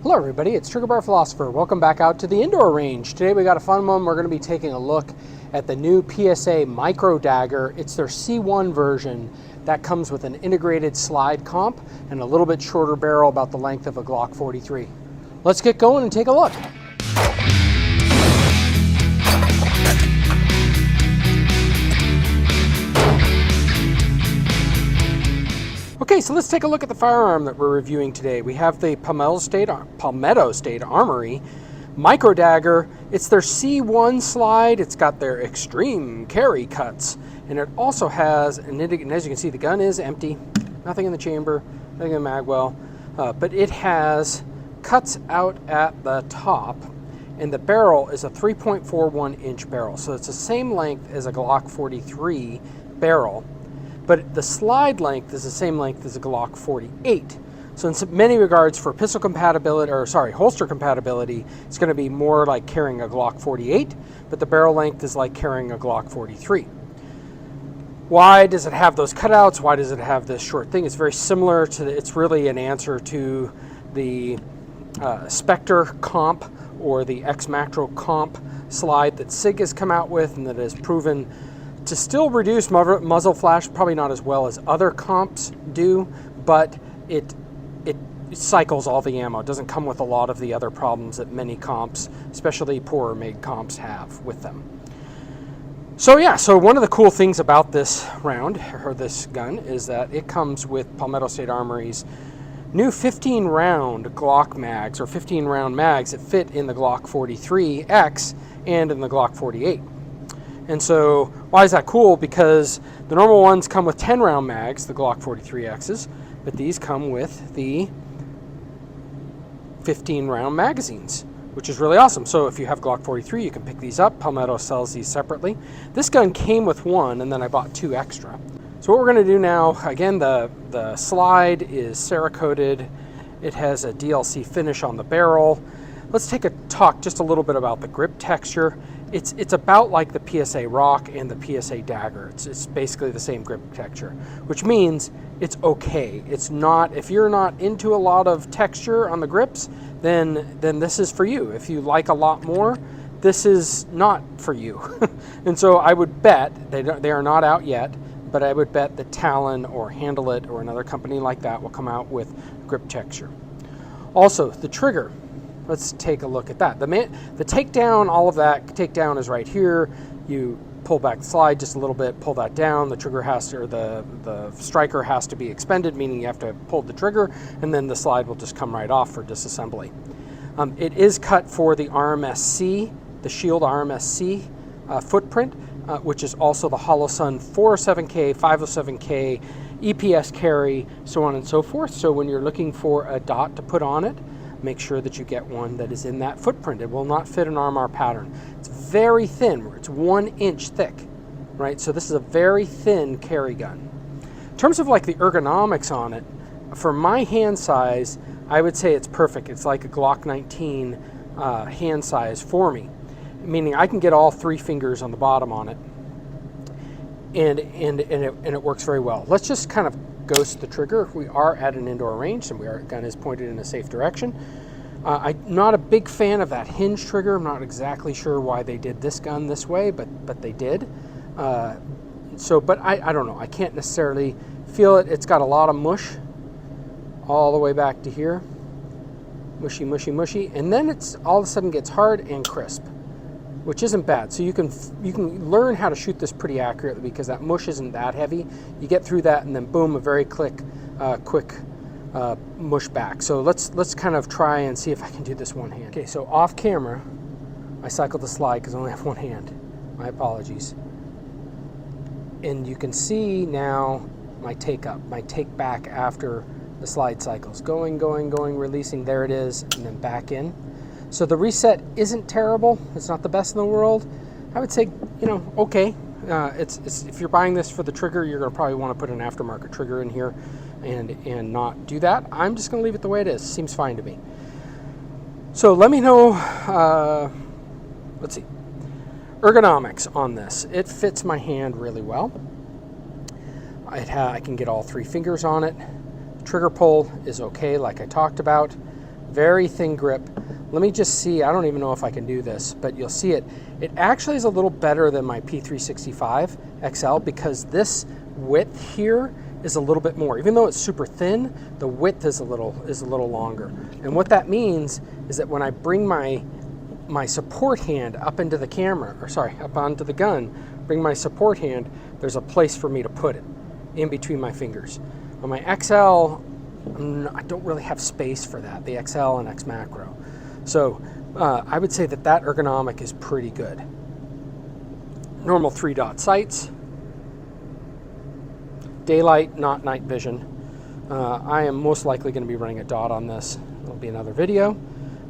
Hello everybody, it's Trigger Bar Philosopher. Welcome back out to the indoor range. Today we got a fun one. We're going to be taking a look at the new PSA Micro Dagger. It's their C1 version that comes with an integrated slide comp and a little bit shorter barrel, about the length of a Glock 43. Let's get going and take a look. Okay, so let's take a look at the firearm that we're reviewing today. We have the Palmetto State Armory Micro Dagger. It's their C1 slide. It's got their extreme carry cuts, and it also has, and as you can see, the gun is empty, nothing in the chamber, nothing in the mag well, but it has cuts out at the top, and the barrel is a 3.41 inch barrel, so it's the same length as a Glock 43 barrel. But the slide length is the same length as a Glock 48. So in many regards, for pistol compatibility, holster compatibility, it's going to be more like carrying a Glock 48, but the barrel length is like carrying a Glock 43. Why does it have those cutouts? Why does it have this short thing? It's very similar to, it's really an answer to the Spectre comp or the X-Macro comp slide that SIG has come out with, and that has proven to still reduce muzzle flash, probably not as well as other comps do, but it cycles all the ammo. It doesn't come with a lot of the other problems that many comps, especially poorer made comps, have with them. So yeah, so one of the cool things about this round, or this gun, is that it comes with Palmetto State Armory's new 15 round Glock mags, or 15 round mags that fit in the Glock 43X and in the Glock 48. And so why is that cool? Because the normal ones come with 10 round mags, the Glock 43Xs, but these come with the 15 round magazines, which is really awesome. So if you have Glock 43, you can pick these up. Palmetto sells these separately. This gun came with one, and then I bought two extra. So what we're going to do now, again, the slide is Cerakoted. It has a DLC finish on the barrel. Let's take a talk just a little bit about the grip texture. It's about like the PSA Rock and the PSA Dagger. It's basically the same grip texture, which means it's okay. It's not, if you're not into a lot of texture on the grips, then this is for you. If you like a lot more, this is not for you. And so I would bet, they are not out yet, but I would bet that Talon or Handle It or another company like that will come out with grip texture. Also, the trigger. Let's take a look at that. The takedown, all of that takedown is right here. You pull back the slide just a little bit, pull that down. The trigger has to, or the striker has to be expended, meaning you have to pull the trigger, and then the slide will just come right off for disassembly. It is cut for the RMSC, the Shield RMSC footprint, which is also the Holosun 407K, 507K, EPS carry, so on and so forth. So when you're looking for a dot to put on it, make sure that you get one that is in that footprint. It will not fit an RMR pattern. It's very thin. It's 1 inch thick, right? So this is a very thin carry gun. In terms of like the ergonomics on it, for my hand size, I would say it's perfect. It's like a Glock 19 hand size for me, meaning I can get all 3 fingers on the bottom on it, and it works very well. Let's just kind of ghost the trigger. We are at an indoor range, and our gun is pointed in a safe direction. I'm not a big fan of that hinge trigger. I'm not exactly sure why they did this gun this way, but they did. But I don't know. I can't necessarily feel it. It's got a lot of mush all the way back to here. Mushy, mushy, mushy. And then it's all of a sudden gets hard and crisp, which isn't bad. So you can learn how to shoot this pretty accurately because that mush isn't that heavy. You get through that, and then boom, a very quick mush back. So let's kind of try and see if I can do this one hand. Okay, so off camera, I cycled the slide because I only have one hand. My apologies. And you can see now my take back after the slide cycles. Going, releasing, there it is, and then back in. So the reset isn't terrible. It's not the best in the world. I would say, okay. It's if you're buying this for the trigger, you're going to probably want to put an aftermarket trigger in here and not do that. I'm just going to leave it the way it is. Seems fine to me. So let me know, let's see, ergonomics on this. It fits my hand really well. I can get all 3 fingers on it. Trigger pull is okay, like I talked about. very thin grip. Let me just see, I don't even know if I can do this, but you'll see it. It actually is a little better than my P365 XL because this width here is a little bit more. Even though it's super thin, the width is a little longer. And what that means is that when I bring my support hand up into the camera, or sorry, up onto the gun, bring my support hand, there's a place for me to put it in between my fingers. On my XL, I don't really have space for that, the XL and X Macro. So I would say that ergonomic is pretty good. Normal 3-dot sights. Daylight, not night vision. I am most likely going to be running a dot on this. There'll be another video.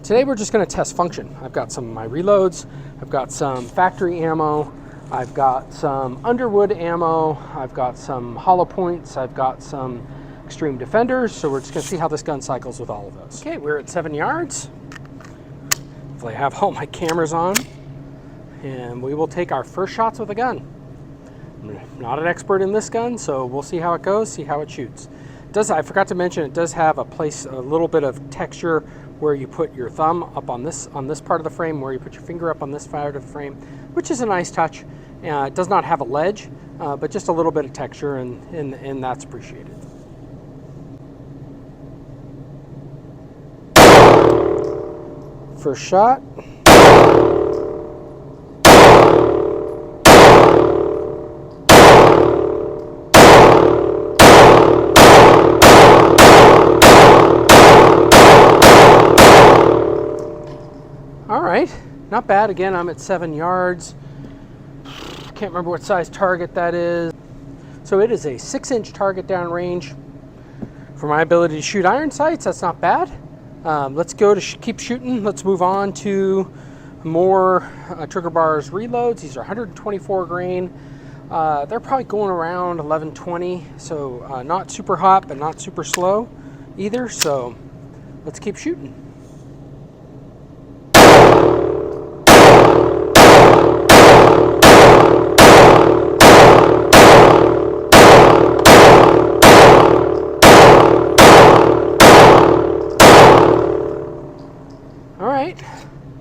Today we're just going to test function. I've got some of my reloads. I've got some factory ammo. I've got some Underwood ammo. I've got some hollow points. I've got some Extreme Defenders. So we're just going to see how this gun cycles with all of those. Okay, we're at 7 yards. Hopefully I have all my cameras on. And we will take our first shots with a gun. I'm not an expert in this gun, so we'll see how it goes, see how it shoots. I forgot to mention, it does have a little bit of texture where you put your thumb up on this part of the frame, where you put your finger up on this side of the frame, which is a nice touch. It does not have a ledge, but just a little bit of texture, and that's appreciated. First shot. All right, not bad. Again, I'm at 7 yards. Can't remember what size target that is. So it is a 6-inch target downrange. For my ability to shoot iron sights, that's not bad. Let's go to keep shooting. Let's move on to more trigger bars reloads. These are 124 grain. They're probably going around 1120, so not super hot, but not super slow either. So let's keep shooting.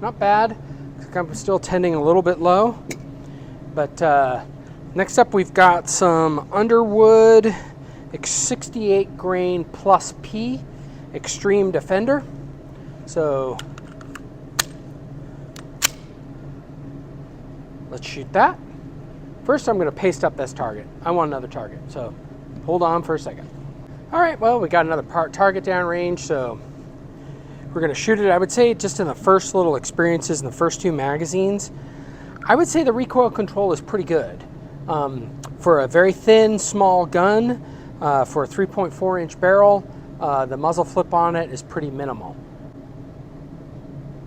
Not bad. I'm still tending a little bit low, but next up we've got some Underwood 68 grain plus P Extreme Defender. So let's shoot that. First I'm going to paste up this target. I want another target, so hold on for a second. All right, well, we got another target downrange, so we're going to shoot it. I would say just in the first little experiences in the first 2 magazines, I would say the recoil control is pretty good. For a very thin, small gun, for a 3.4-inch barrel, the muzzle flip on it is pretty minimal.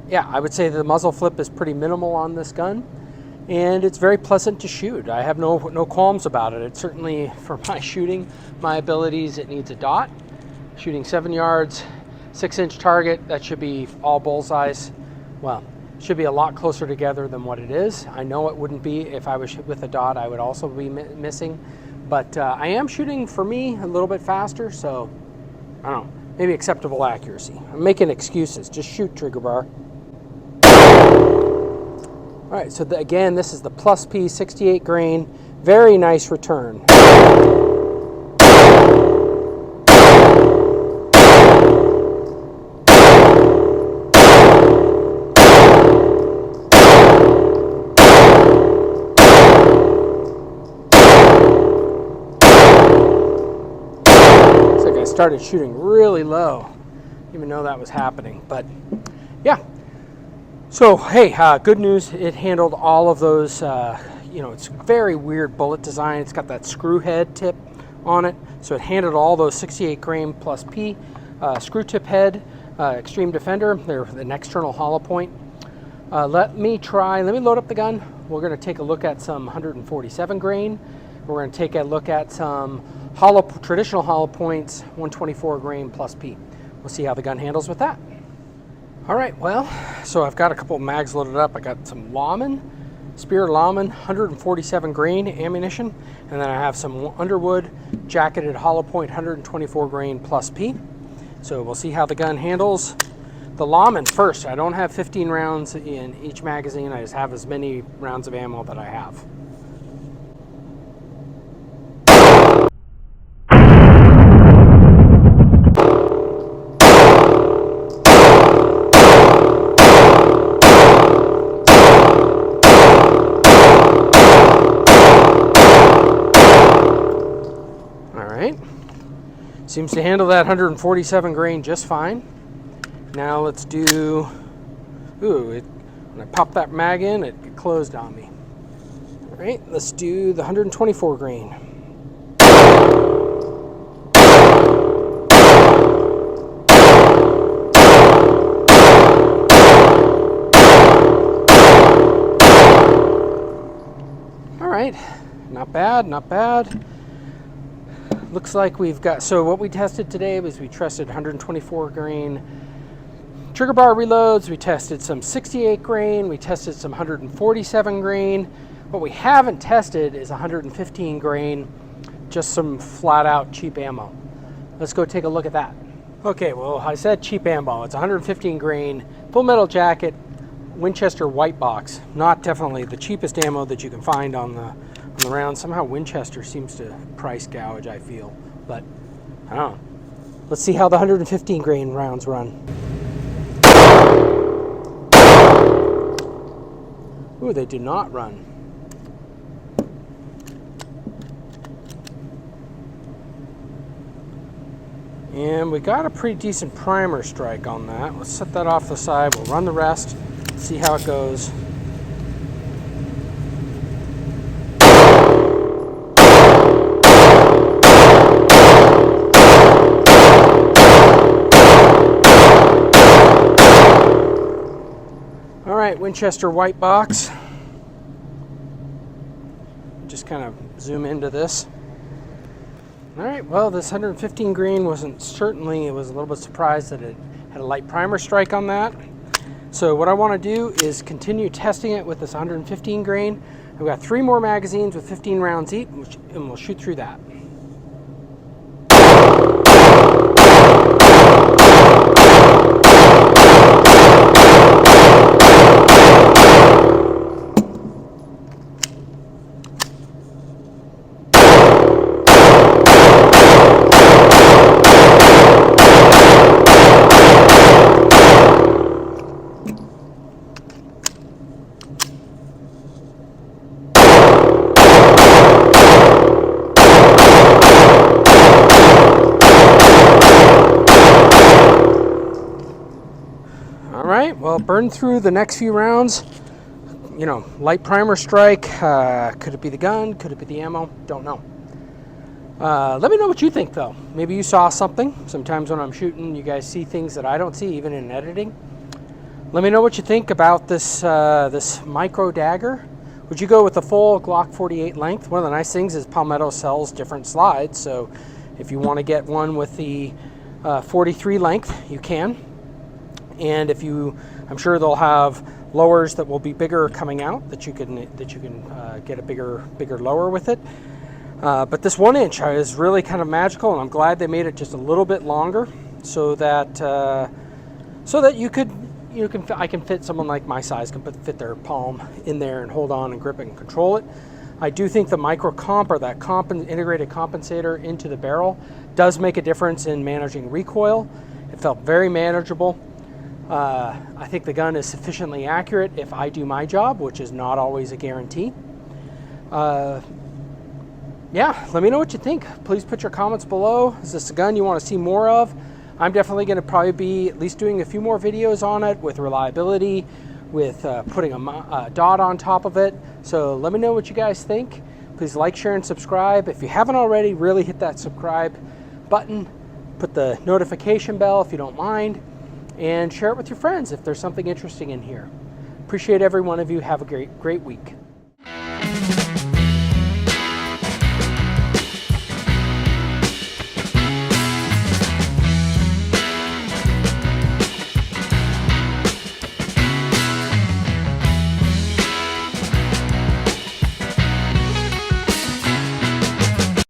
Yeah, I would say the muzzle flip is pretty minimal on this gun, and it's very pleasant to shoot. I have no qualms about it. It certainly, for my shooting, my abilities, it needs a dot. Shooting 7 yards, 6-inch target, that should be all bullseyes. Well, should be a lot closer together than what it is. I know it wouldn't be if I was with a dot. I would also be missing, but I am shooting, for me, a little bit faster, so I don't know, maybe acceptable accuracy. I'm making excuses. Just shoot, trigger bar. All right, so again, this is the plus P 68 grain. Very nice return. Started shooting really low, even though that was happening, but yeah. So hey, good news, it handled all of those. It's very weird bullet design. It's got that screw head tip on it, so it handled all those 68 grain plus P screw tip head Extreme Defender. They're an external hollow point. Let me load up the gun. We're going to take a look at some 147 grain. We're going to take a look at some traditional hollow points, 124 grain plus P. We'll see how the gun handles with that. All right, well, so I've got a couple of mags loaded up. I got some Spear Lawman, 147 grain ammunition, and then I have some Underwood jacketed hollow point, 124 grain plus P. So we'll see how the gun handles the Lawman first. I don't have 15 rounds in each magazine. I just have as many rounds of ammo that I have. Seems to handle that 147 grain just fine. Now let's do, when I pop that mag in, it closed on me. All right, let's do the 124 grain. All right, not bad, not bad. Looks like we've got, so what we tested today was we tested 124 grain trigger bar reloads, we tested some 68 grain, we tested some 147 grain. What we haven't tested is 115 grain, just some flat out cheap ammo. Let's go take a look at that. Okay, well, I said cheap ammo. It's 115 grain, full metal jacket, Winchester white box. Not definitely the cheapest ammo that you can find on the round. Somehow Winchester seems to price gouge, I feel, but I don't know. Let's see how the 115 grain rounds run. Ooh, they do not run. And we got a pretty decent primer strike on that. Let's set that off the side. We'll run the rest, see how it goes. All right, Winchester white box. Just kind of zoom into this. All right, well, this 115 grain wasn't certainly, it was a little bit surprised that it had a light primer strike on that. So what I want to do is continue testing it with this 115 grain. I've got 3 more magazines with 15 rounds each, and we'll shoot through that. All right, well, burn through the next few rounds. You know, light primer strike. Could it be the gun? Could it be the ammo? Don't know. Let me know what you think, though. Maybe you saw something. Sometimes when I'm shooting, you guys see things that I don't see, even in editing. Let me know what you think about this this micro dagger. Would you go with the full Glock 48 length? One of the nice things is Palmetto sells different slides, so if you want to get one with the 43 length, you can. And if you, I'm sure they'll have lowers that will be bigger coming out that you can get a bigger lower with it. But this 1 inch is really kind of magical, and I'm glad they made it just a little bit longer so that I can fit someone like my size can fit their palm in there and hold on and grip it and control it. I do think the micro comp, or that integrated compensator into the barrel, does make a difference in managing recoil. It felt very manageable. I think the gun is sufficiently accurate if I do my job, which is not always a guarantee. Yeah, let me know what you think. Please put your comments below. Is this a gun you want to see more of? I'm definitely going to probably be at least doing a few more videos on it with reliability, with putting a dot on top of it. So let me know what you guys think. Please like, share, and subscribe. If you haven't already, really hit that subscribe button. Put the notification bell if you don't mind. And share it with your friends if there's something interesting in here. Appreciate every one of you. Have a great week.